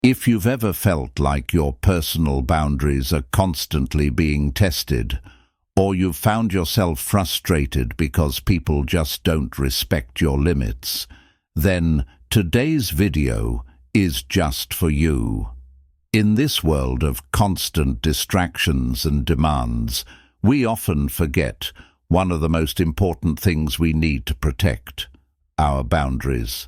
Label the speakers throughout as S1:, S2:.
S1: If you've ever felt like your personal boundaries are constantly being tested, or you've found yourself frustrated because people just don't respect your limits, then today's video is just for you. In this world of constant distractions and demands, we often forget one of the most important things we need to protect: our boundaries.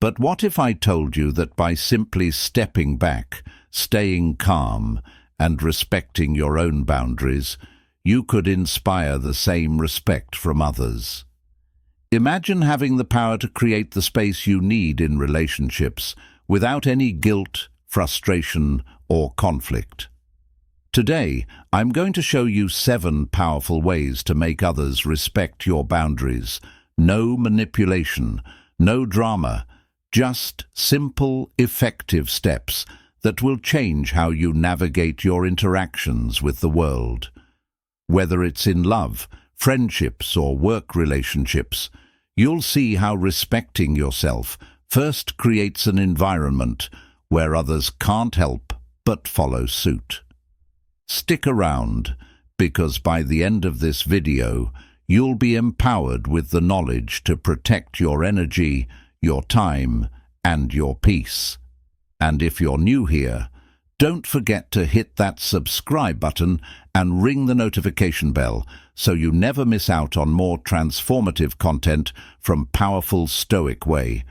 S1: But what if I told you that by simply stepping back, staying calm, and respecting your own boundaries, you could inspire the same respect from others? Imagine having the power to create the space you need in relationships without any guilt, frustration, or conflict. Today, I'm going to show you 7 powerful ways to make others respect your boundaries. No manipulation, no drama, just simple, effective steps that will change how you navigate your interactions with the world. Whether it's in love, friendships, or work relationships, you'll see how respecting yourself first creates an environment where others can't help but follow suit. Stick around, because by the end of this video, you'll be empowered with the knowledge to protect your energy, your time, and your peace. And if you're new here, don't forget to hit that subscribe button and ring the notification bell so you never miss out on more transformative content from Powerful Stoic Way.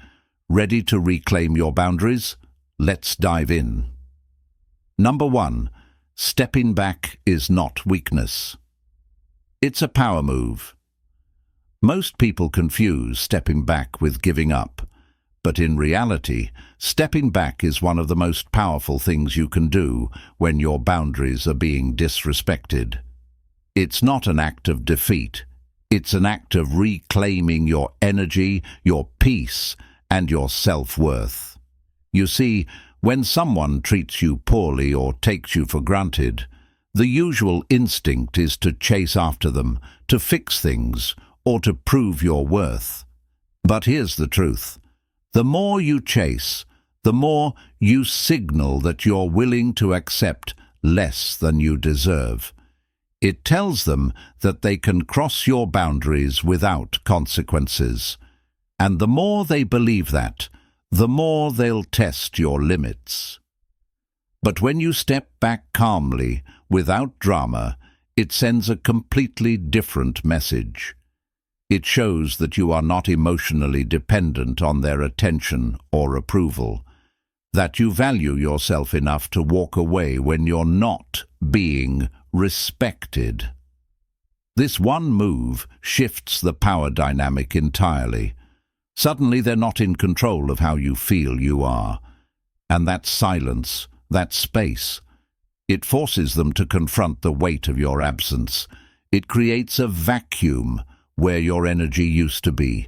S1: Ready to reclaim your boundaries? Let's dive in. Number 1. Stepping back is not weakness. It's a power move. Most people confuse stepping back with giving up, but in reality, stepping back is one of the most powerful things you can do when your boundaries are being disrespected. It's not an act of defeat. It's an act of reclaiming your energy, your peace, and your self-worth. You see, when someone treats you poorly or takes you for granted, the usual instinct is to chase after them, to fix things, or to prove your worth. But here's the truth. The more you chase, the more you signal that you're willing to accept less than you deserve. It tells them that they can cross your boundaries without consequences. And the more they believe that, the more they'll test your limits. But when you step back calmly, without drama, it sends a completely different message. It shows that you are not emotionally dependent on their attention or approval, that you value yourself enough to walk away when you're not being respected. This one move shifts the power dynamic entirely. Suddenly they're not in control of how you feel you are. And that silence, that space, it forces them to confront the weight of your absence. It creates a vacuum where your energy used to be.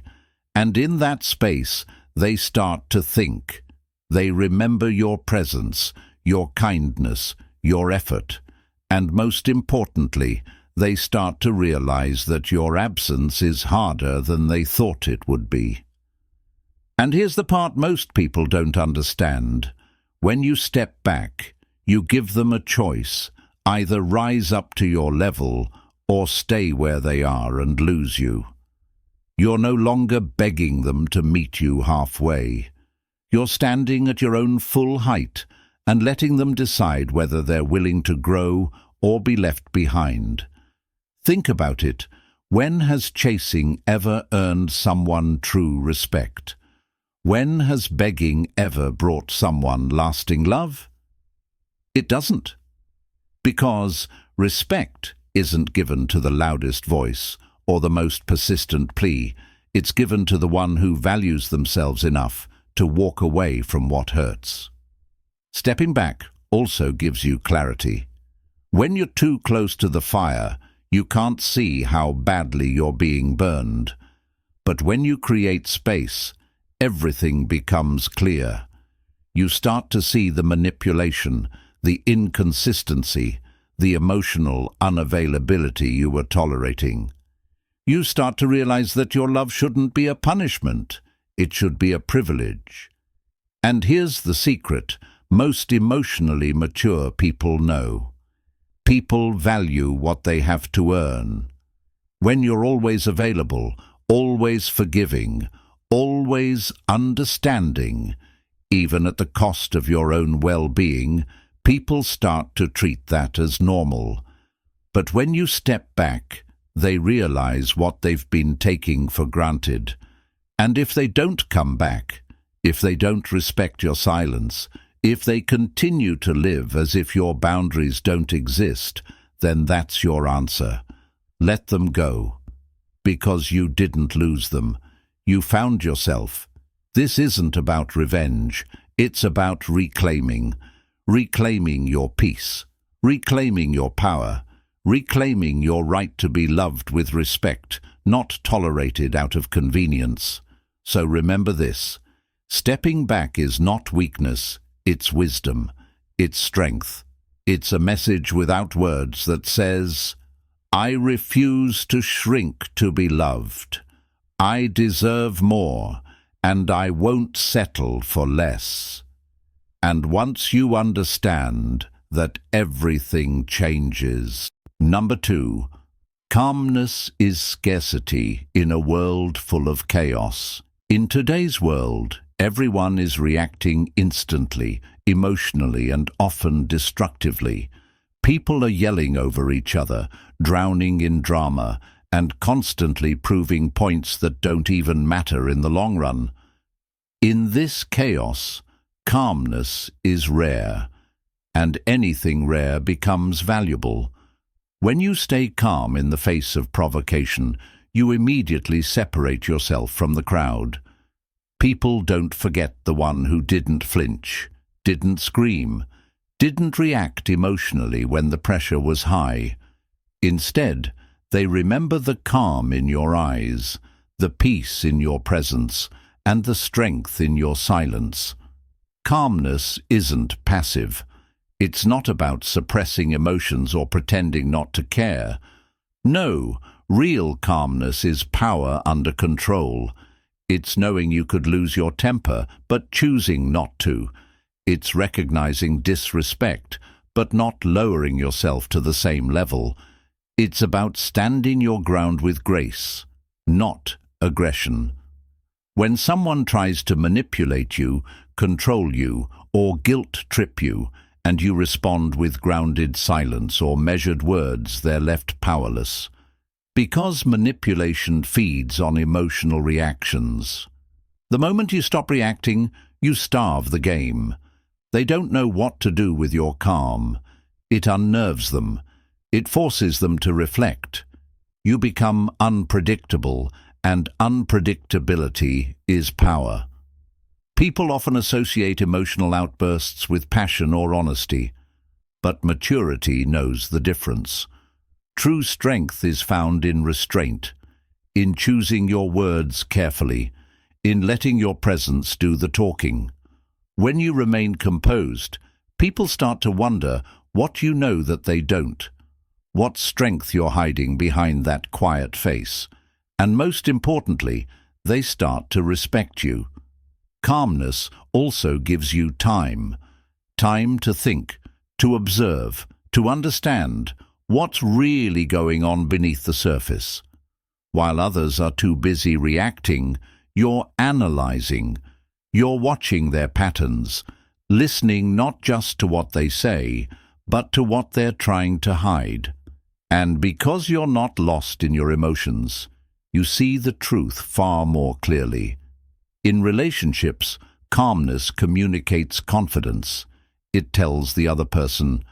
S1: And in that space, they start to think. They remember your presence, your kindness, your effort. And most importantly, they start to realize that your absence is harder than they thought it would be. And here's the part most people don't understand. When you step back, you give them a choice: either rise up to your level or stay where they are and lose you. You're no longer begging them to meet you halfway. You're standing at your own full height and letting them decide whether they're willing to grow or be left behind. Think about it. When has chasing ever earned someone true respect? When has begging ever brought someone lasting love? It doesn't. Because respect isn't given to the loudest voice or the most persistent plea. It's given to the one who values themselves enough to walk away from what hurts. Stepping back also gives you clarity. When you're too close to the fire, you can't see how badly you're being burned. But when you create space, everything becomes clear. You start to see the manipulation, the inconsistency, the emotional unavailability you were tolerating. You start to realize that your love shouldn't be a punishment. It should be a privilege. And here's the secret. Most emotionally mature people know. People value what they have to earn. When you're always available, always forgiving, always understanding, even at the cost of your own well-being, people start to treat that as normal. But when you step back, they realize what they've been taking for granted. And if they don't come back, if they don't respect your silence, if they continue to live as if your boundaries don't exist, then that's your answer. Let them go. Because you didn't lose them. You found yourself. This isn't about revenge. It's about reclaiming. Reclaiming your peace. Reclaiming your power. Reclaiming your right to be loved with respect, not tolerated out of convenience. So remember this. Stepping back is not weakness. It's wisdom. It's strength. It's a message without words that says, I refuse to shrink to be loved. I deserve more, and I won't settle for less. And once you understand that, everything changes. Number 2. Calmness is scarcity in a world full of chaos. In today's world, everyone is reacting instantly, emotionally, and often destructively. People are yelling over each other, drowning in drama, and constantly proving points that don't even matter in the long run. In this chaos, calmness is rare, and anything rare becomes valuable. When you stay calm in the face of provocation, you immediately separate yourself from the crowd. People don't forget the one who didn't flinch, didn't scream, didn't react emotionally when the pressure was high. Instead, they remember the calm in your eyes, the peace in your presence, and the strength in your silence. Calmness isn't passive. It's not about suppressing emotions or pretending not to care. No, real calmness is power under control. It's knowing you could lose your temper, but choosing not to. It's recognizing disrespect, but not lowering yourself to the same level. It's about standing your ground with grace, not aggression. When someone tries to manipulate you, control you, or guilt-trip you, and you respond with grounded silence or measured words, they're left powerless. Because manipulation feeds on emotional reactions. The moment you stop reacting, you starve the game. They don't know what to do with your calm. It unnerves them. It forces them to reflect. You become unpredictable, and unpredictability is power. People often associate emotional outbursts with passion or honesty, but maturity knows the difference. True strength is found in restraint, in choosing your words carefully, in letting your presence do the talking. When you remain composed, people start to wonder what you know that they don't, what strength you're hiding behind that quiet face, and most importantly, they start to respect you. Calmness also gives you time to think, to observe, to understand what's really going on beneath the surface. While others are too busy reacting, you're analyzing, you're watching their patterns, listening not just to what they say, but to what they're trying to hide. And because you're not lost in your emotions, you see the truth far more clearly. In relationships, calmness communicates confidence. It tells the other person,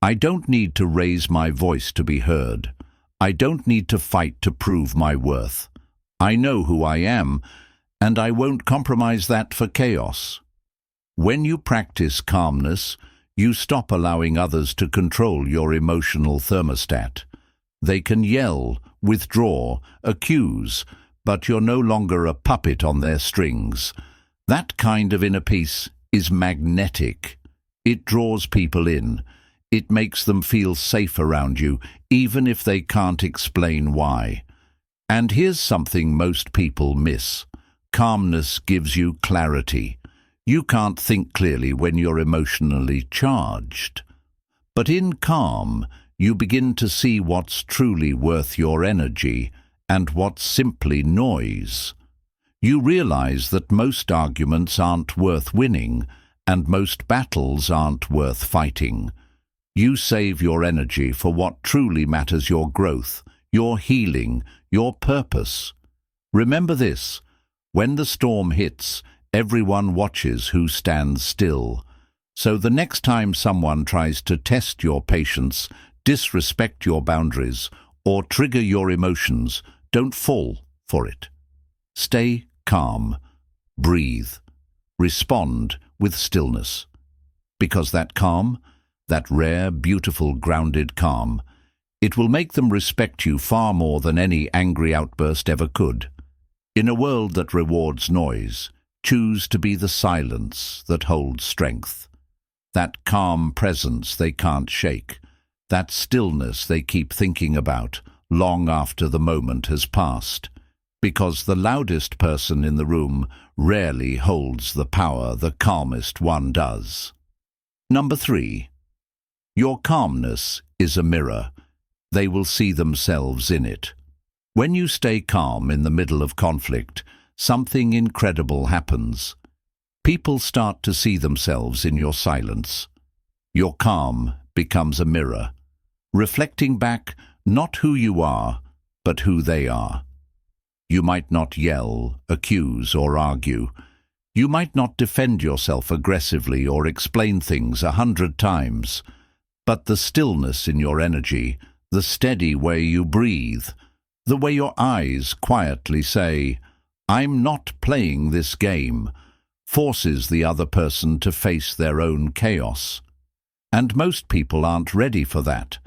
S1: I don't need to raise my voice to be heard. I don't need to fight to prove my worth. I know who I am, and I won't compromise that for chaos. When you practice calmness, you stop allowing others to control your emotional thermostat. They can yell, withdraw, accuse, but you're no longer a puppet on their strings. That kind of inner peace is magnetic. It draws people in. It makes them feel safe around you, even if they can't explain why. And here's something most people miss. Calmness gives you clarity. You can't think clearly when you're emotionally charged. But in calm, you begin to see what's truly worth your energy and what's simply noise. You realize that most arguments aren't worth winning, and most battles aren't worth fighting. You save your energy for what truly matters: your growth, your healing, your purpose. Remember this: when the storm hits, everyone watches who stands still. So the next time someone tries to test your patience, disrespect your boundaries, or trigger your emotions, don't fall for it. Stay calm, breathe, respond with stillness. Because that calm, that rare, beautiful, grounded calm, it will make them respect you far more than any angry outburst ever could. In a world that rewards noise, choose to be the silence that holds strength. That calm presence they can't shake, that stillness they keep thinking about long after the moment has passed. Because the loudest person in the room rarely holds the power the calmest one does. Number 3. Your calmness is a mirror. They will see themselves in it. When you stay calm in the middle of conflict, something incredible happens. People start to see themselves in your silence. Your calm becomes a mirror, reflecting back not who you are, but who they are. You might not yell, accuse, or argue. You might not defend yourself aggressively or explain things 100 times. But the stillness in your energy, the steady way you breathe, the way your eyes quietly say, "I'm not playing this game," forces the other person to face their own chaos. And most people aren't ready for that.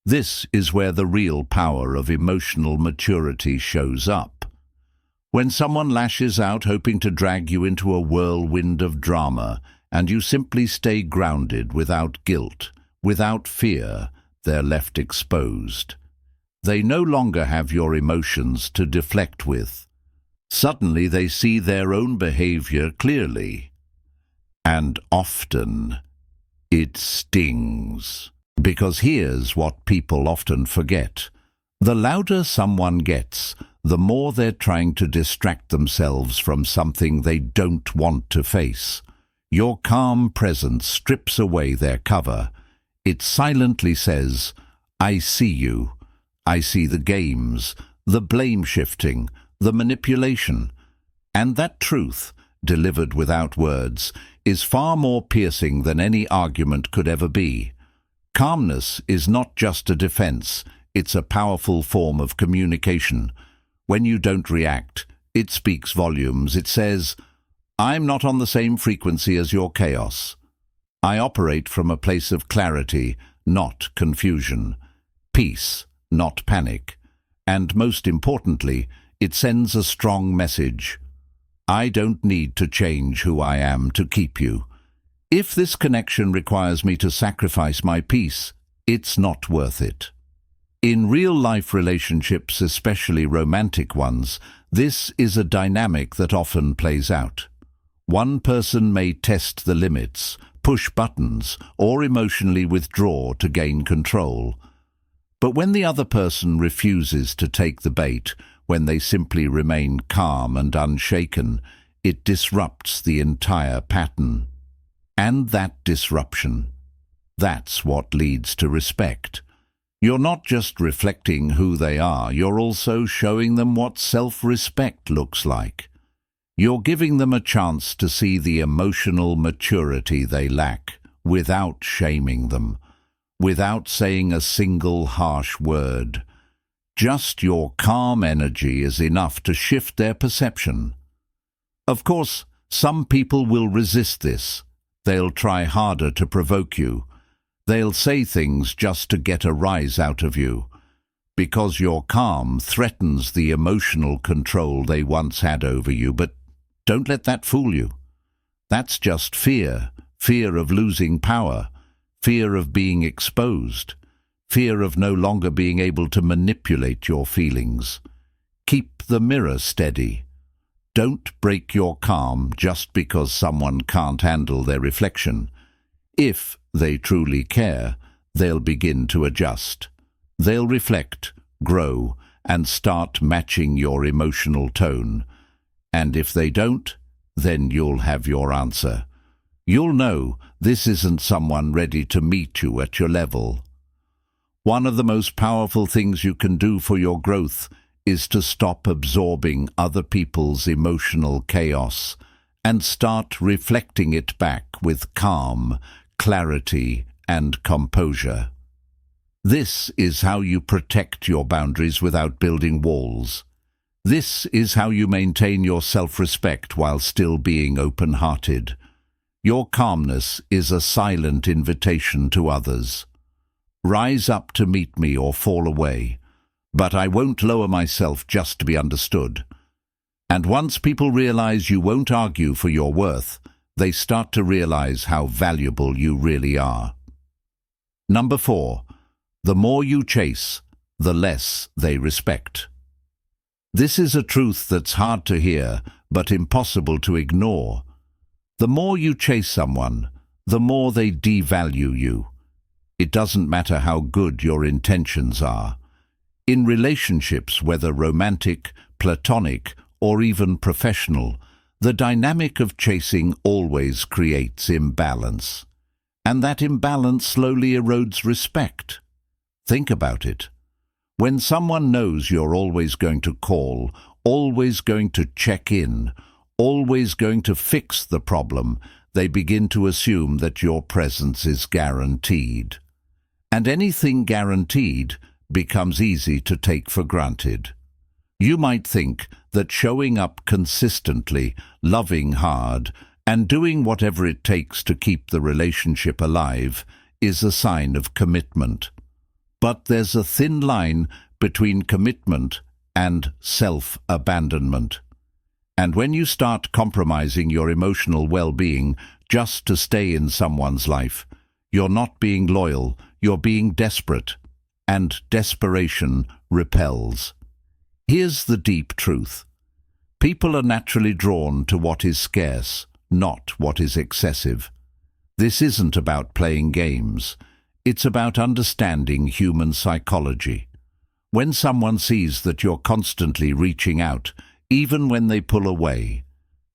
S1: This is where the real power of emotional maturity shows up. When someone lashes out hoping to drag you into a whirlwind of drama, and you simply stay grounded without guilt, without fear, they're left exposed. They no longer have your emotions to deflect with. Suddenly they see their own behavior clearly. And often it stings. Because here's what people often forget. The louder someone gets, the more they're trying to distract themselves from something they don't want to face. Your calm presence strips away their cover. It silently says, "I see you. I see the games, the blame shifting, the manipulation." And that truth, delivered without words, is far more piercing than any argument could ever be. Calmness is not just a defense, it's a powerful form of communication. When you don't react, it speaks volumes. It says, "I'm not on the same frequency as your chaos. I operate from a place of clarity, not confusion, peace, not panic." And most importantly, it sends a strong message. I don't need to change who I am to keep you. If this connection requires me to sacrifice my peace, it's not worth it. In real-life relationships, especially romantic ones, this is a dynamic that often plays out. One person may test the limits, push buttons, or emotionally withdraw to gain control. But when the other person refuses to take the bait, when they simply remain calm and unshaken, it disrupts the entire pattern. And that disruption, that's what leads to respect. You're not just reflecting who they are, you're also showing them what self-respect looks like. You're giving them a chance to see the emotional maturity they lack without shaming them, without saying a single harsh word. Just your calm energy is enough to shift their perception. Of course, some people will resist this. They'll try harder to provoke you. They'll say things just to get a rise out of you. Because your calm threatens the emotional control they once had over you, but don't let that fool you. That's just fear, fear of losing power, fear of being exposed, fear of no longer being able to manipulate your feelings. Keep the mirror steady. Don't break your calm just because someone can't handle their reflection. If they truly care, they'll begin to adjust. They'll reflect, grow, and start matching your emotional tone. And if they don't, then you'll have your answer. You'll know this isn't someone ready to meet you at your level. One of the most powerful things you can do for your growth is to stop absorbing other people's emotional chaos and start reflecting it back with calm, clarity, and composure. This is how you protect your boundaries without building walls. This is how you maintain your self-respect while still being open-hearted. Your calmness is a silent invitation to others. Rise up to meet me or fall away, but I won't lower myself just to be understood. And once people realize you won't argue for your worth, they start to realize how valuable you really are. Number 4. The more you chase, the less they respect. This is a truth that's hard to hear, but impossible to ignore. The more you chase someone, the more they devalue you. It doesn't matter how good your intentions are. In relationships, whether romantic, platonic, or even professional, the dynamic of chasing always creates imbalance. And that imbalance slowly erodes respect. Think about it. When someone knows you're always going to call, always going to check in, always going to fix the problem, they begin to assume that your presence is guaranteed. And anything guaranteed becomes easy to take for granted. You might think that showing up consistently, loving hard, and doing whatever it takes to keep the relationship alive is a sign of commitment. But there's a thin line between commitment and self-abandonment. And when you start compromising your emotional well-being just to stay in someone's life, you're not being loyal, you're being desperate. And desperation repels. Here's the deep truth. People are naturally drawn to what is scarce, not what is excessive. This isn't about playing games. It's about understanding human psychology. When someone sees that you're constantly reaching out, even when they pull away,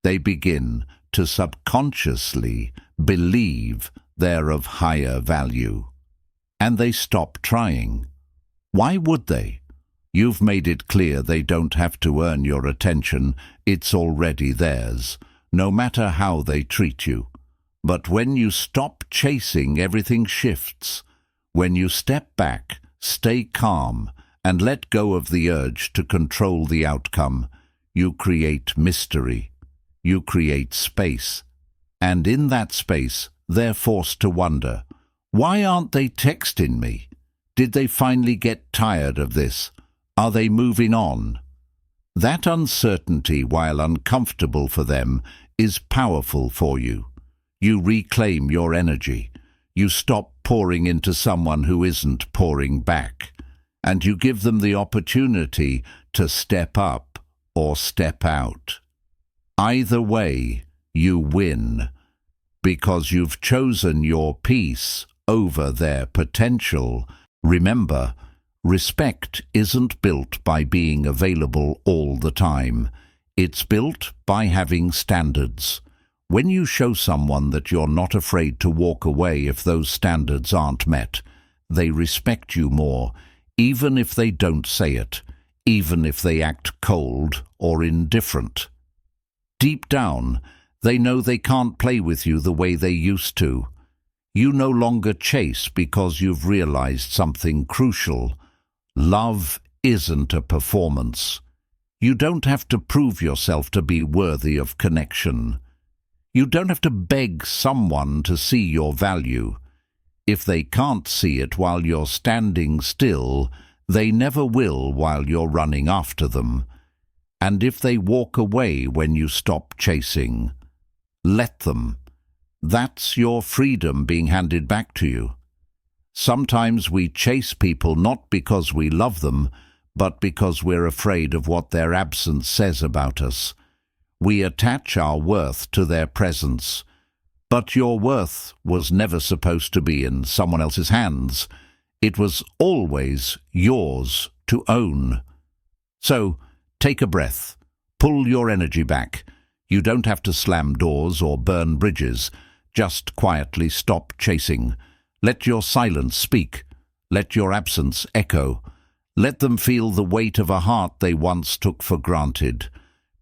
S1: they begin to subconsciously believe they're of higher value. And they stop trying. Why would they? You've made it clear they don't have to earn your attention, it's already theirs, no matter how they treat you. But when you stop chasing, everything shifts. When you step back, stay calm, and let go of the urge to control the outcome, you create mystery. You create space. And in that space, they're forced to wonder, why aren't they texting me? Did they finally get tired of this? Are they moving on? That uncertainty, while uncomfortable for them, is powerful for you. You reclaim your energy. You stop pouring into someone who isn't pouring back. And you give them the opportunity to step up or step out. Either way, you win, because you've chosen your peace over their potential. Remember, respect isn't built by being available all the time. It's built by having standards. When you show someone that you're not afraid to walk away if those standards aren't met, they respect you more, even if they don't say it, even if they act cold or indifferent. Deep down, they know they can't play with you the way they used to. You no longer chase because you've realized something crucial. Love isn't a performance. You don't have to prove yourself to be worthy of connection. You don't have to beg someone to see your value. If they can't see it while you're standing still, they never will while you're running after them. And if they walk away when you stop chasing, let them. That's your freedom being handed back to you. Sometimes we chase people not because we love them, but because we're afraid of what their absence says about us. We attach our worth to their presence. But your worth was never supposed to be in someone else's hands. It was always yours to own. So, take a breath. Pull your energy back. You don't have to slam doors or burn bridges. Just quietly stop chasing. Let your silence speak. Let your absence echo. Let them feel the weight of a heart they once took for granted.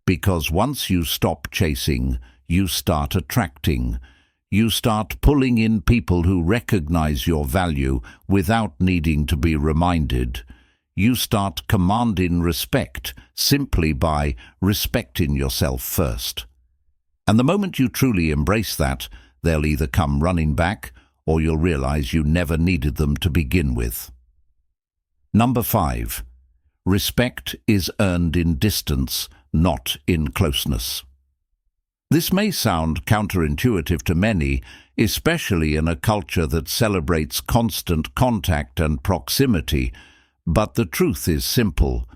S1: Because once you stop chasing, you start attracting. You start pulling in people who recognize your value without needing to be reminded. You start commanding respect simply by respecting yourself first. And the moment you truly embrace that, they'll either come running back or you'll realize you never needed them to begin with. Number 5. Respect is earned in distance, not in closeness. This may sound counterintuitive to many, especially in a culture that celebrates constant contact and proximity, but the truth is simple.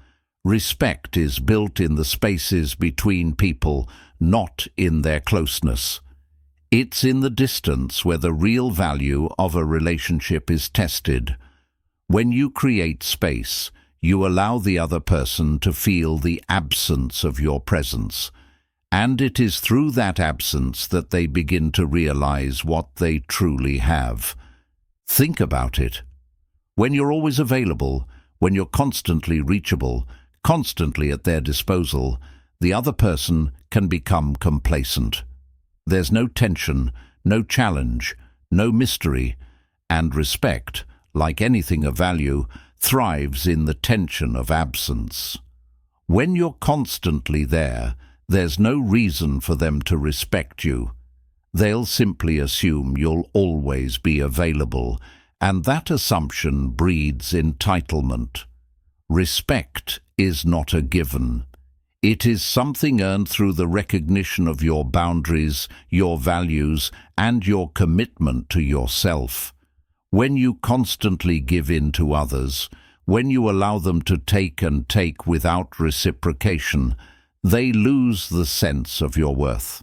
S1: Respect is built in the spaces between people, not in their closeness. It's in the distance where the real value of a relationship is tested. When you create space, you allow the other person to feel the absence of your presence. And it is through that absence that they begin to realize what they truly have. Think about it. When you're always available, when you're constantly reachable, constantly at their disposal, the other person can become complacent. There's no tension, no challenge, no mystery, and respect, like anything of value, thrives in the tension of absence. When you're constantly there, there's no reason for them to respect you. They'll simply assume you'll always be available, and that assumption breeds entitlement. Respect is not a given. It is something earned through the recognition of your boundaries, your values, and your commitment to yourself. When you constantly give in to others, when you allow them to take and take without reciprocation, they lose the sense of your worth.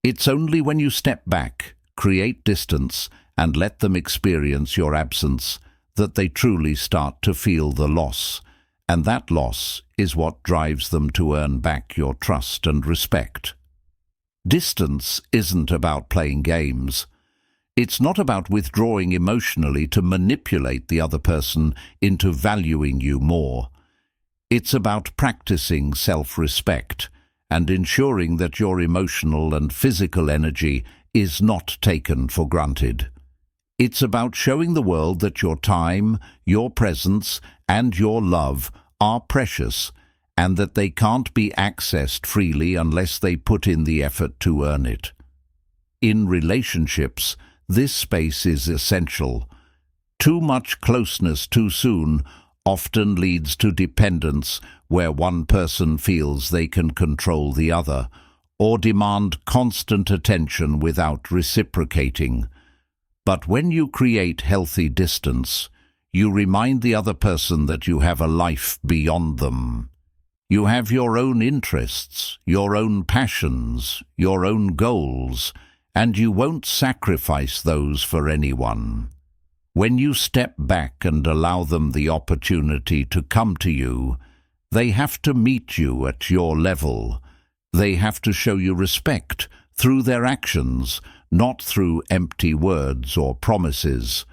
S1: It's only when you step back, create distance, and let them experience your absence that they truly start to feel the loss, and that loss is what drives them to earn back your trust and respect. Distance isn't about playing games. It's not about withdrawing emotionally to manipulate the other person into valuing you more. It's about practicing self-respect and ensuring that your emotional and physical energy is not taken for granted. It's about showing the world that your time, your presence, and your love are precious and that they can't be accessed freely unless they put in the effort to earn it. In relationships, this space is essential. Too much closeness too soon often leads to dependence, where one person feels they can control the other, or demand constant attention without reciprocating. But when you create healthy distance, you remind the other person that you have a life beyond them. You have your own interests, your own passions, your own goals, and you won't sacrifice those for anyone. When you step back and allow them the opportunity to come to you, they have to meet you at your level. They have to show you respect through their actions, not through empty words or promises.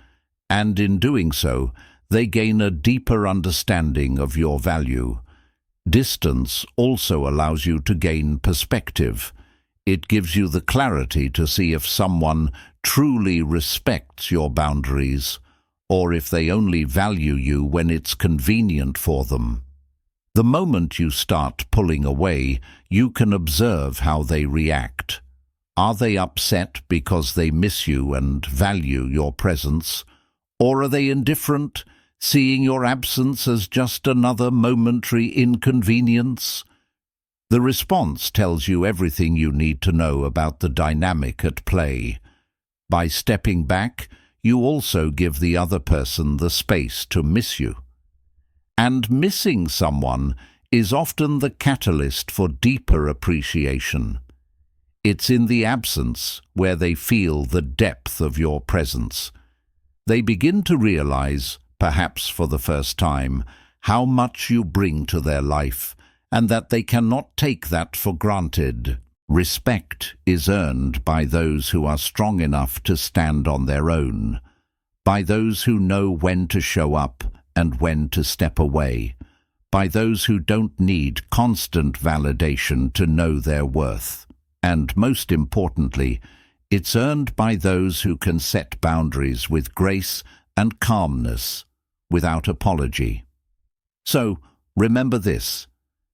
S1: And in doing so, they gain a deeper understanding of your value. Distance also allows you to gain perspective. It gives you the clarity to see if someone truly respects your boundaries, or if they only value you when it's convenient for them. The moment you start pulling away, you can observe how they react. Are they upset because they miss you and value your presence? Or are they indifferent, seeing your absence as just another momentary inconvenience? The response tells you everything you need to know about the dynamic at play. By stepping back, you also give the other person the space to miss you. And missing someone is often the catalyst for deeper appreciation. It's in the absence where they feel the depth of your presence. They begin to realize, perhaps for the first time, how much you bring to their life, and that they cannot take that for granted. Respect is earned by those who are strong enough to stand on their own, by those who know when to show up and when to step away, by those who don't need constant validation to know their worth. And most importantly, it's earned by those who can set boundaries with grace and calmness, without apology. So, remember this.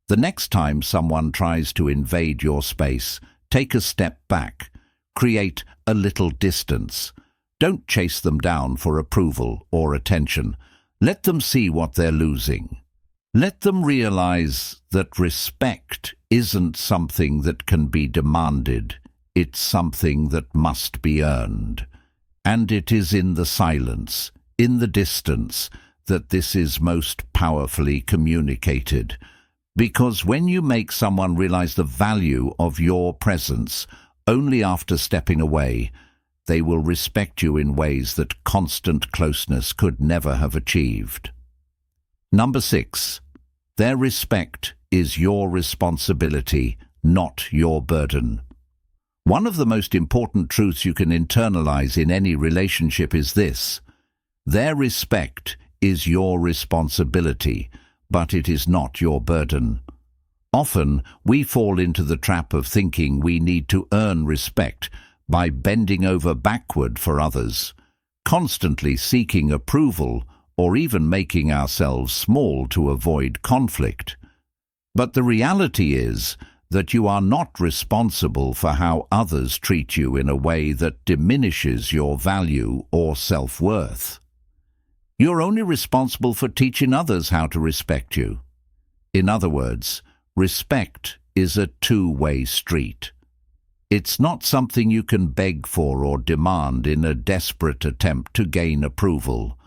S1: The next time someone tries to invade your space, take a step back. Create a little distance. Don't chase them down for approval or attention. Let them see what they're losing. Let them realize that respect isn't something that can be demanded. It's something that must be earned. And it is in the silence, in the distance, that this is most powerfully communicated. Because when you make someone realize the value of your presence, only after stepping away, they will respect you in ways that constant closeness could never have achieved. Number 6. Their respect is your responsibility, not your burden. One of the most important truths you can internalize in any relationship is this: their respect is your responsibility, but it is not your burden. Often, we fall into the trap of thinking we need to earn respect by bending over backward for others, constantly seeking approval, or even making ourselves small to avoid conflict. But the reality is that you are not responsible for how others treat you in a way that diminishes your value or self-worth. You're only responsible for teaching others how to respect you. In other words, respect is a two-way street. It's not something you can beg for or demand in a desperate attempt to gain approval.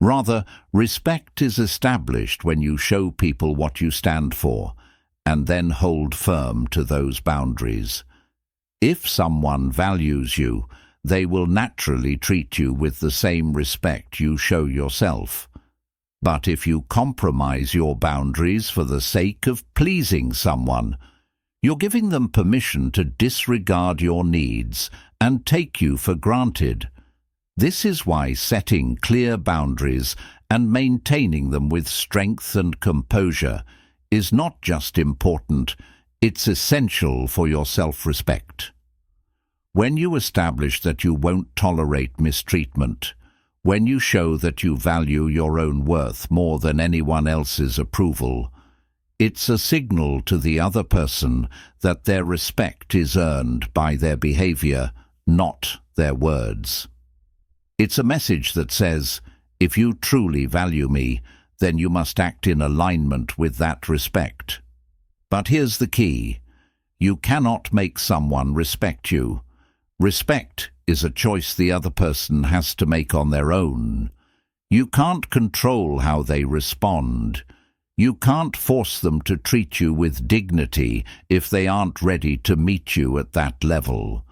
S1: Rather, respect is established when you show people what you stand for, and then hold firm to those boundaries. If someone values you, they will naturally treat you with the same respect you show yourself. But if you compromise your boundaries for the sake of pleasing someone, you're giving them permission to disregard your needs and take you for granted. This is why setting clear boundaries and maintaining them with strength and composure is not just important, it's essential for your self-respect. When you establish that you won't tolerate mistreatment, when you show that you value your own worth more than anyone else's approval, it's a signal to the other person that their respect is earned by their behavior, not their words. It's a message that says, if you truly value me, then you must act in alignment with that respect. But here's the key. You cannot make someone respect you. Respect is a choice the other person has to make on their own. You can't control how they respond. You can't force them to treat you with dignity if they aren't ready to meet you at that level.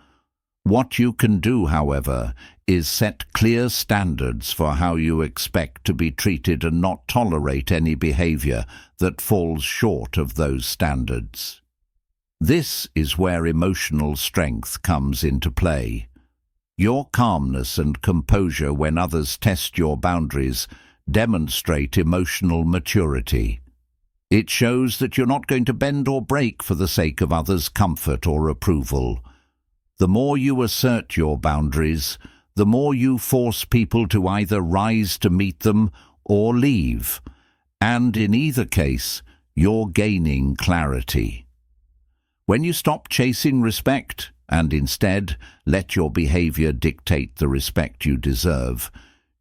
S1: What you can do, however, is set clear standards for how you expect to be treated and not tolerate any behavior that falls short of those standards. This is where emotional strength comes into play. Your calmness and composure when others test your boundaries demonstrate emotional maturity. It shows that you're not going to bend or break for the sake of others' comfort or approval. The more you assert your boundaries, the more you force people to either rise to meet them or leave, and in either case, you're gaining clarity. When you stop chasing respect and instead let your behavior dictate the respect you deserve,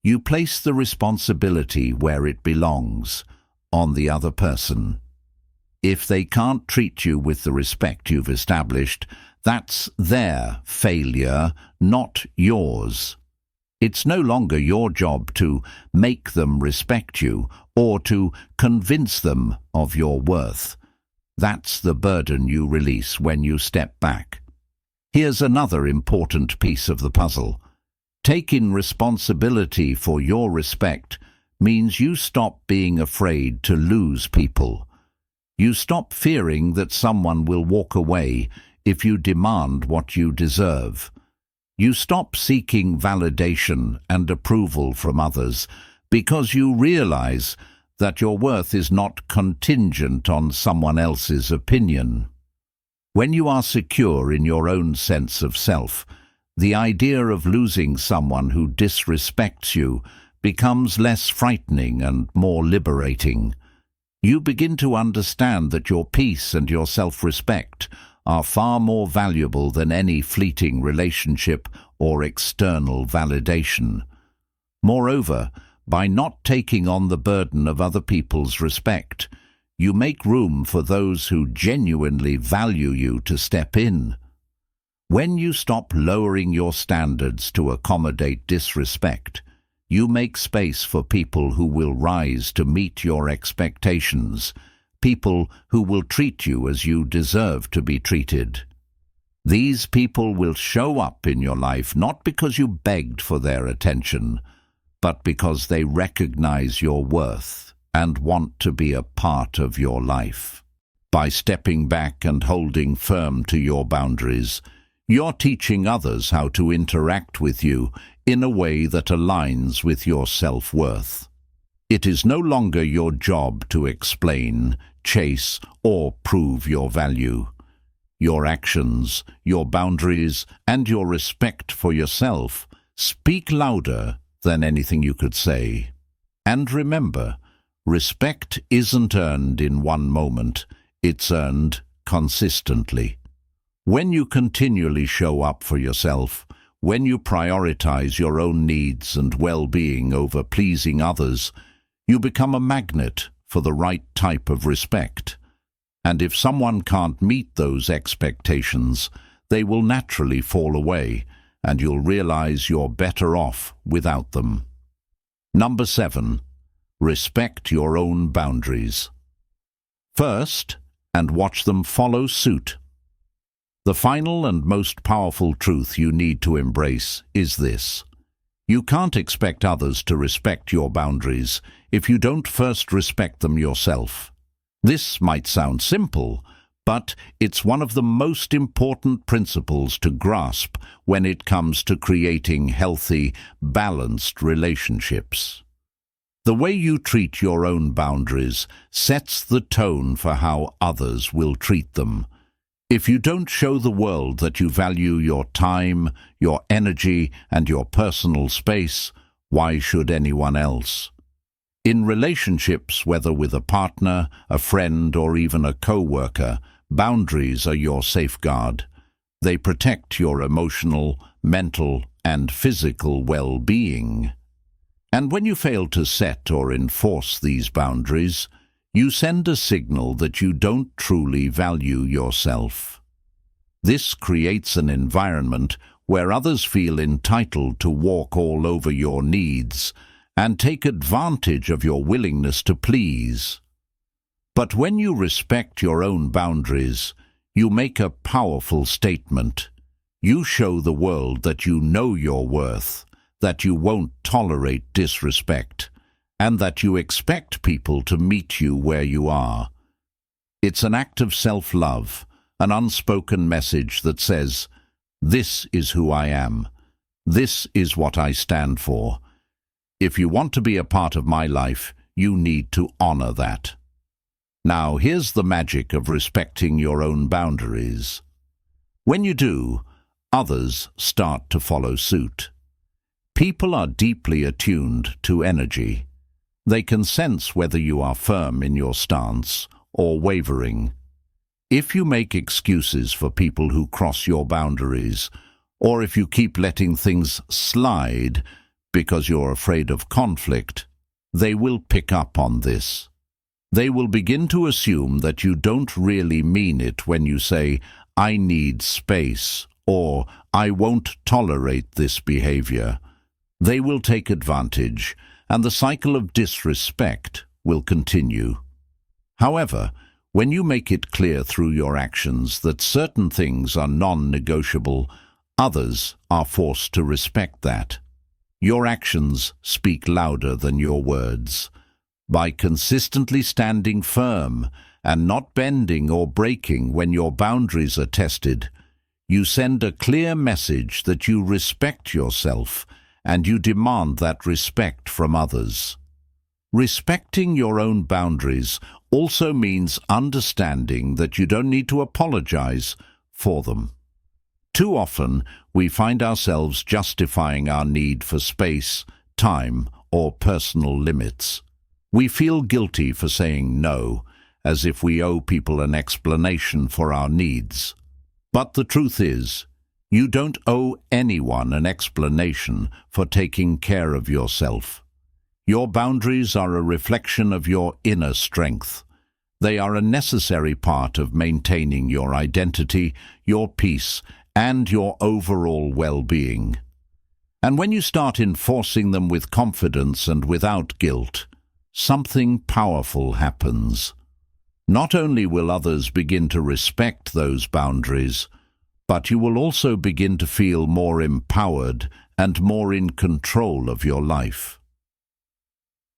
S1: you place the responsibility where it belongs, on the other person. If they can't treat you with the respect you've established, that's their failure, not yours. It's no longer your job to make them respect you or to convince them of your worth. That's the burden you release when you step back. Here's another important piece of the puzzle. Taking responsibility for your respect means you stop being afraid to lose people. You stop fearing that someone will walk away if you demand what you deserve. You stop seeking validation and approval from others because you realize that your worth is not contingent on someone else's opinion. When you are secure in your own sense of self, the idea of losing someone who disrespects you becomes less frightening and more liberating. You begin to understand that your peace and your self-respect are far more valuable than any fleeting relationship or external validation. Moreover, by not taking on the burden of other people's respect, you make room for those who genuinely value you to step in. When you stop lowering your standards to accommodate disrespect, you make space for people who will rise to meet your expectations, people who will treat you as you deserve to be treated. These people will show up in your life not because you begged for their attention, but because they recognize your worth and want to be a part of your life. By stepping back and holding firm to your boundaries, you're teaching others how to interact with you in a way that aligns with your self-worth. It is no longer your job to explain, chase, or prove your value. Your actions, your boundaries, and your respect for yourself speak louder than anything you could say. And remember, respect isn't earned in one moment, it's earned consistently. When you continually show up for yourself, when you prioritize your own needs and well-being over pleasing others, you become a magnet for the right type of respect. And if someone can't meet those expectations, they will naturally fall away, and you'll realize you're better off without them. Number 7. Respect your own boundaries. First, and watch them follow suit. The final and most powerful truth you need to embrace is this: you can't expect others to respect your boundaries if you don't first respect them yourself. This might sound simple, but it's one of the most important principles to grasp when it comes to creating healthy, balanced relationships. The way you treat your own boundaries sets the tone for how others will treat them. If you don't show the world that you value your time, your energy, and your personal space, why should anyone else? In relationships, whether with a partner, a friend, or even a coworker, boundaries are your safeguard. They protect your emotional, mental, and physical well-being. And when you fail to set or enforce these boundaries, you send a signal that you don't truly value yourself. This creates an environment where others feel entitled to walk all over your needs and take advantage of your willingness to please. But when you respect your own boundaries, you make a powerful statement. You show the world that you know your worth, that you won't tolerate disrespect, and that you expect people to meet you where you are. It's an act of self-love, an unspoken message that says, "This is who I am. This is what I stand for. If you want to be a part of my life, you need to honor that." Now, here's the magic of respecting your own boundaries. When you do, others start to follow suit. People are deeply attuned to energy. They can sense whether you are firm in your stance or wavering. If you make excuses for people who cross your boundaries, or if you keep letting things slide because you're afraid of conflict, they will pick up on this. They will begin to assume that you don't really mean it when you say, "I need space," or "I won't tolerate this behavior." They will take advantage, and the cycle of disrespect will continue. However, when you make it clear through your actions that certain things are non-negotiable, others are forced to respect that. Your actions speak louder than your words. By consistently standing firm and not bending or breaking when your boundaries are tested, you send a clear message that you respect yourself and you demand that respect from others. Respecting your own boundaries also means understanding that you don't need to apologize for them. Too often, we find ourselves justifying our need for space, time, or personal limits. We feel guilty for saying no, as if we owe people an explanation for our needs. But the truth is, you don't owe anyone an explanation for taking care of yourself. Your boundaries are a reflection of your inner strength. They are a necessary part of maintaining your identity, your peace, and your overall well-being. And when you start enforcing them with confidence and without guilt, something powerful happens. Not only will others begin to respect those boundaries, but you will also begin to feel more empowered and more in control of your life.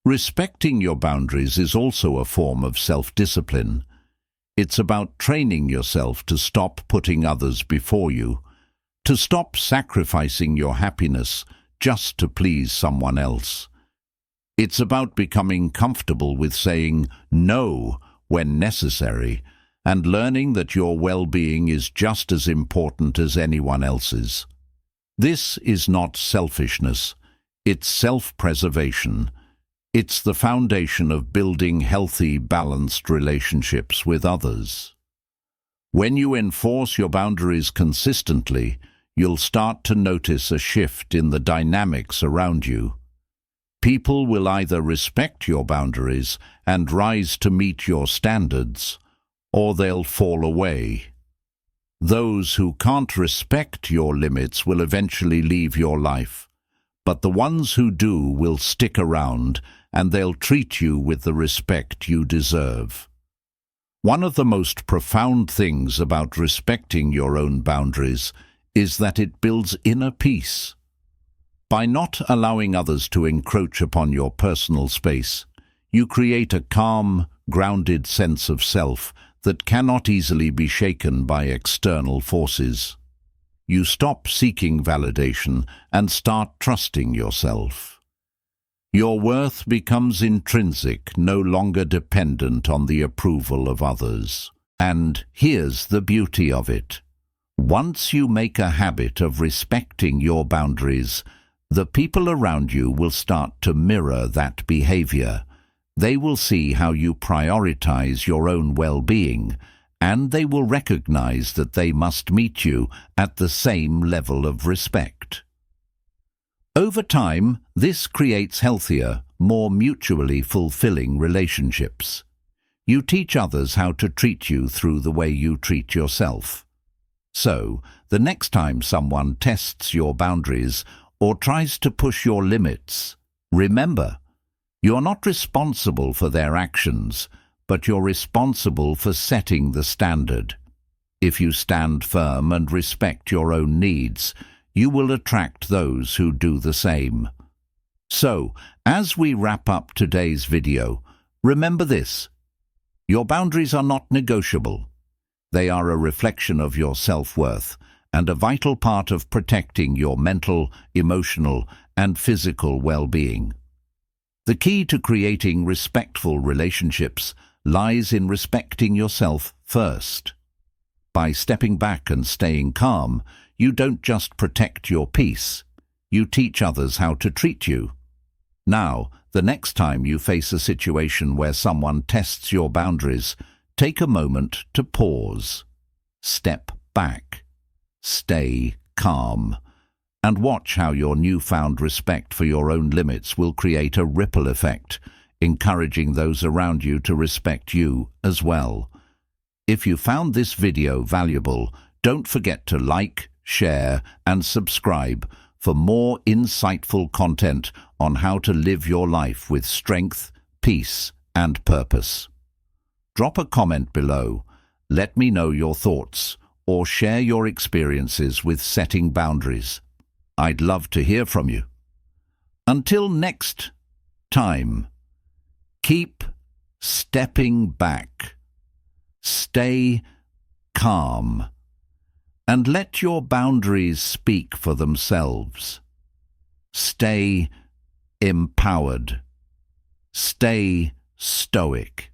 S1: Respecting your boundaries is also a form of self-discipline. It's about training yourself to stop putting others before you, to stop sacrificing your happiness just to please someone else. It's about becoming comfortable with saying no when necessary and learning that your well-being is just as important as anyone else's. This is not selfishness, it's self-preservation. It's the foundation of building healthy, balanced relationships with others. When you enforce your boundaries consistently, you'll start to notice a shift in the dynamics around you. People will either respect your boundaries and rise to meet your standards, or they'll fall away. Those who can't respect your limits will eventually leave your life, but the ones who do will stick around and they'll treat you with the respect you deserve. One of the most profound things about respecting your own boundaries is that it builds inner peace. By not allowing others to encroach upon your personal space, you create a calm, grounded sense of self that cannot easily be shaken by external forces. You stop seeking validation and start trusting yourself. Your worth becomes intrinsic, no longer dependent on the approval of others. And here's the beauty of it. Once you make a habit of respecting your boundaries, the people around you will start to mirror that behavior. They will see how you prioritize your own well-being, and they will recognize that they must meet you at the same level of respect. Over time, this creates healthier, more mutually fulfilling relationships. You teach others how to treat you through the way you treat yourself. So, the next time someone tests your boundaries or tries to push your limits, remember, you're not responsible for their actions, but you're responsible for setting the standard. If you stand firm and respect your own needs, you will attract those who do the same. So, as we wrap up today's video, remember this. Your boundaries are not negotiable. They are a reflection of your self-worth and a vital part of protecting your mental, emotional, and physical well-being. The key to creating respectful relationships lies in respecting yourself first. By stepping back and staying calm, you don't just protect your peace, you teach others how to treat you. Now, the next time you face a situation where someone tests your boundaries, take a moment to pause, step back, stay calm, and watch how your newfound respect for your own limits will create a ripple effect, encouraging those around you to respect you as well. If you found this video valuable, don't forget to like, share, and subscribe for more insightful content on how to live your life with strength, peace, and purpose. Drop a comment below, let me know your thoughts, or share your experiences with setting boundaries. I'd love to hear from you. Until next time, keep stepping back, stay calm, and let your boundaries speak for themselves. Stay empowered. Stay stoic.